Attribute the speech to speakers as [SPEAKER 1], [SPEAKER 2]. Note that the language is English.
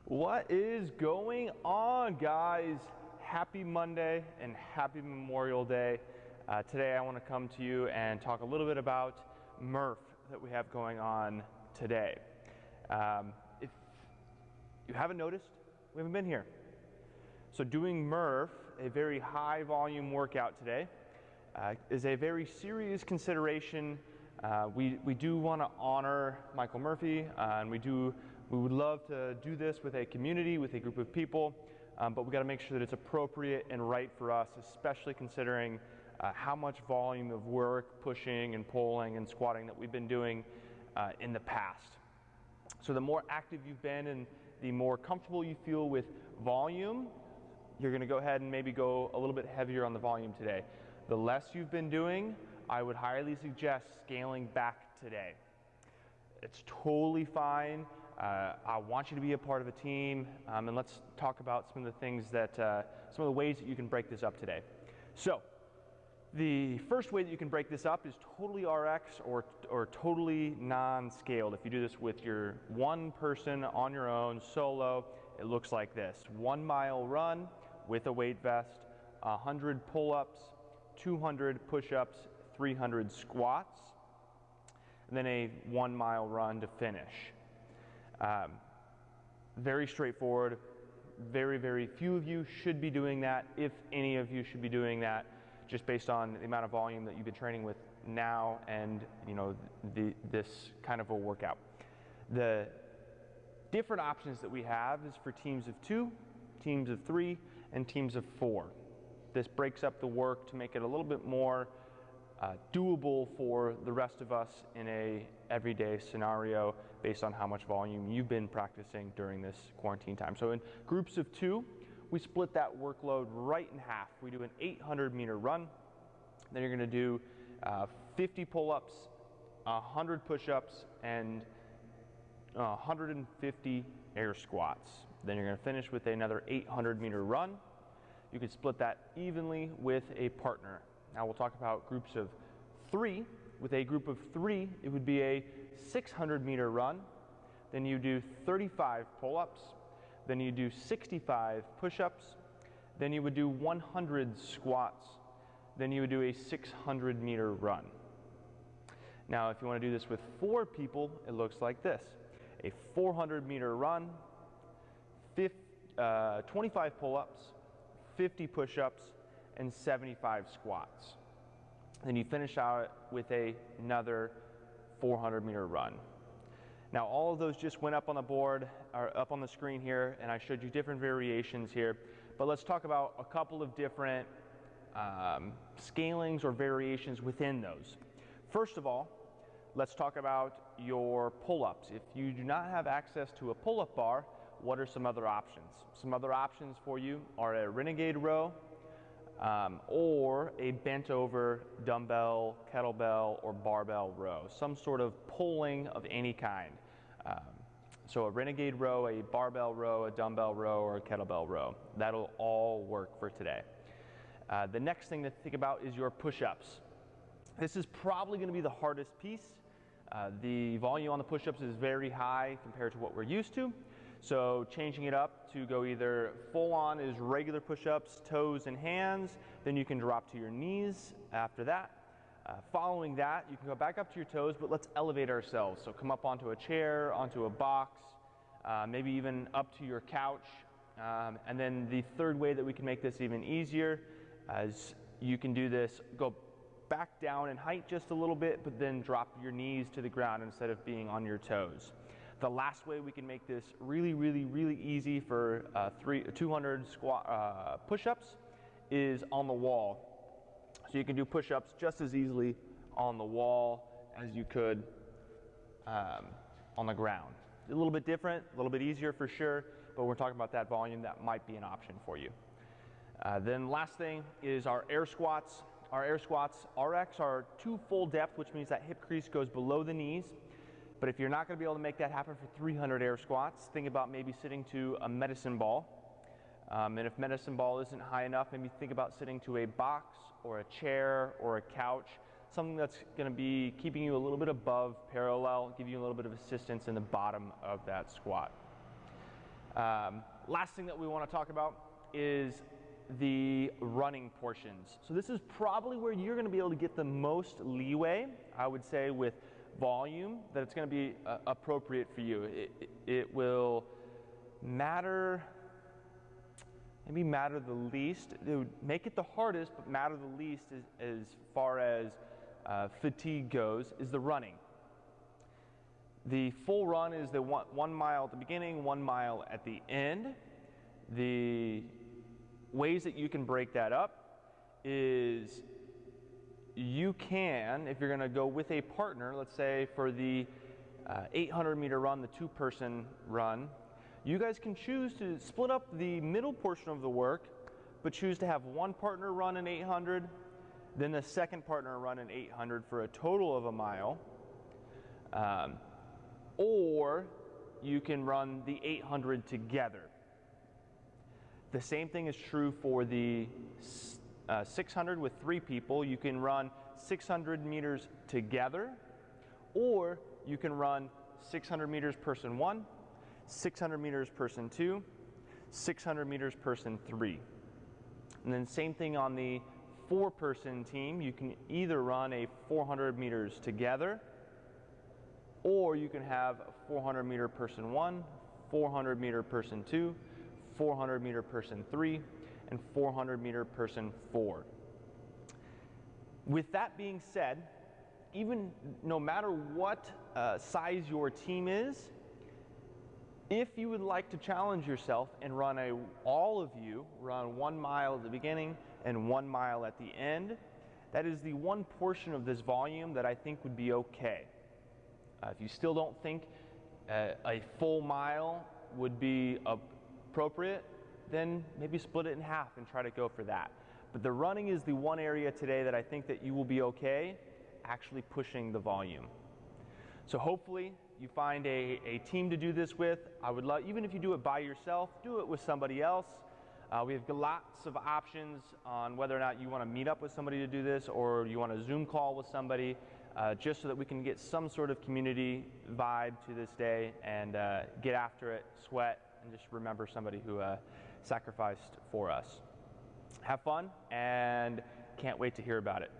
[SPEAKER 1] What is going on, guys? Happy Monday and happy Memorial Day. Today I want to come to you and talk a little bit about Murph that we have going on today. If you haven't noticed, we haven't been here. So doing Murph, a very high volume workout today, is a very serious consideration. We do want to honor Michael Murphy, and we would love to do this with a community, with a group of people, but we got to make sure that it's appropriate and right for us, especially considering how much volume of work, pushing and pulling and squatting that we've been doing in the past. So the more active you've been and the more comfortable you feel with volume, you're going to go ahead and maybe go a little bit heavier on the volume today. The less you've been doing, I would highly suggest scaling back today. It's totally fine. I want you to be a part of a team, and let's talk about some of the things that, some of the ways that you can break this up today. So, the first way that you can break this up is totally RX or totally non-scaled. If you do this with your one person on your own, solo, it looks like this. 1 mile run with a weight vest, 100 pull-ups, 200 push-ups, 300 squats, and then a 1 mile run to finish. Very straightforward. Very, very few of you should be doing that, if any of you should be doing that, just based on the amount of volume that you've been training with now and this kind of a workout. The different options that we have is for teams of 2, teams of 3, and teams of 4. This breaks up the work to make it a little bit more doable for the rest of us in a everyday scenario based on how much volume you've been practicing during this quarantine time. So in groups of 2, we split that workload right in half. We do an 800-meter run, then you're going to do 50 pull-ups, 100 push-ups, and 150 air squats. Then you're going to finish with another 800-meter run. You can split that evenly with a partner. Now we'll talk about groups of 3. With a group of 3, it would be a 600-meter run. Then you do 35 pull-ups. Then you do 65 push-ups. Then you would do 100 squats. Then you would do a 600-meter run. Now if you want to do this with 4 people, it looks like this. A 400-meter run, 25 pull-ups, 50 push-ups, and 75 squats. Then you finish out with another 400-meter run. Now all of those just went up on the board, or up on the screen here, and I showed you different variations here. But let's talk about a couple of different scalings or variations within those. First of all, let's talk about your pull-ups. If you do not have access to a pull-up bar, what are some other options? Some other options for you are a renegade row, or a bent over dumbbell, kettlebell, or barbell row, some sort of pulling of any kind. So a renegade row, a barbell row, a dumbbell row, or a kettlebell row. That'll all work for today. The next thing to think about is your push-ups. This is probably going to be the hardest piece. The volume on the push-ups is very high compared to what we're used to. So changing it up to go either full on is regular push-ups, toes and hands, then you can drop to your knees after that. Following that, you can go back up to your toes, but let's elevate ourselves. So come up onto a chair, onto a box, maybe even up to your couch. And then the third way that we can make this even easier is you can do this, go back down in height just a little bit, but then drop your knees to the ground instead of being on your toes. The last way we can make this really, really, really easy for 200 push-ups is on the wall. So you can do push-ups just as easily on the wall as you could on the ground. A little bit different, a little bit easier for sure, but we're talking about that volume, that might be an option for you. Then last thing is our air squats. Our air squats RX are 2 full depth, which means that hip crease goes below the knees. But if you're not going to be able to make that happen for 300 air squats, think about maybe sitting to a medicine ball. And if medicine ball isn't high enough, maybe think about sitting to a box or a chair or a couch, something that's going to be keeping you a little bit above parallel, give you a little bit of assistance in the bottom of that squat. Last thing that we want to talk about is the running portions. So this is probably where you're going to be able to get the most leeway, I would say, with volume, that it's going to be appropriate for you. It will matter, maybe matter the least. It would make it the hardest, but matter the least as far as fatigue goes, is the running. The full run is the 1 mile at the beginning, 1 mile at the end. The ways that you can break that up is you can, if you're going to go with a partner, let's say for the 800-meter run, the two-person run, you guys can choose to split up the middle portion of the work, but choose to have one partner run an 800, then the second partner run an 800 for a total of a mile. Or you can run the 800 together. The same thing is true for the 600 with 3 people. You can run 600 meters together, or you can run 600 meters person 1, 600 meters person 2, 600 meters person 3. And then same thing on the 4-person team. You can either run a 400 meters together, or you can have a 400 meter person 1, 400 meter person 2, 400 meter person 3, and 400 meter person 4. With that being said, even no matter what size your team is, if you would like to challenge yourself and run all of you run 1 mile at the beginning and 1 mile at the end, that is the one portion of this volume that I think would be okay. If you still don't think a full mile would be appropriate, then maybe split it in half and try to go for that. But the running is the one area today that I think that you will be okay actually pushing the volume. So hopefully you find a team to do this with. I would love, even if you do it by yourself, do it with somebody else. We have lots of options on whether or not you want to meet up with somebody to do this, or you want a Zoom call with somebody, just so that we can get some sort of community vibe to this day and get after it, sweat, and just remember somebody who sacrificed for us. Have fun, and can't wait to hear about it.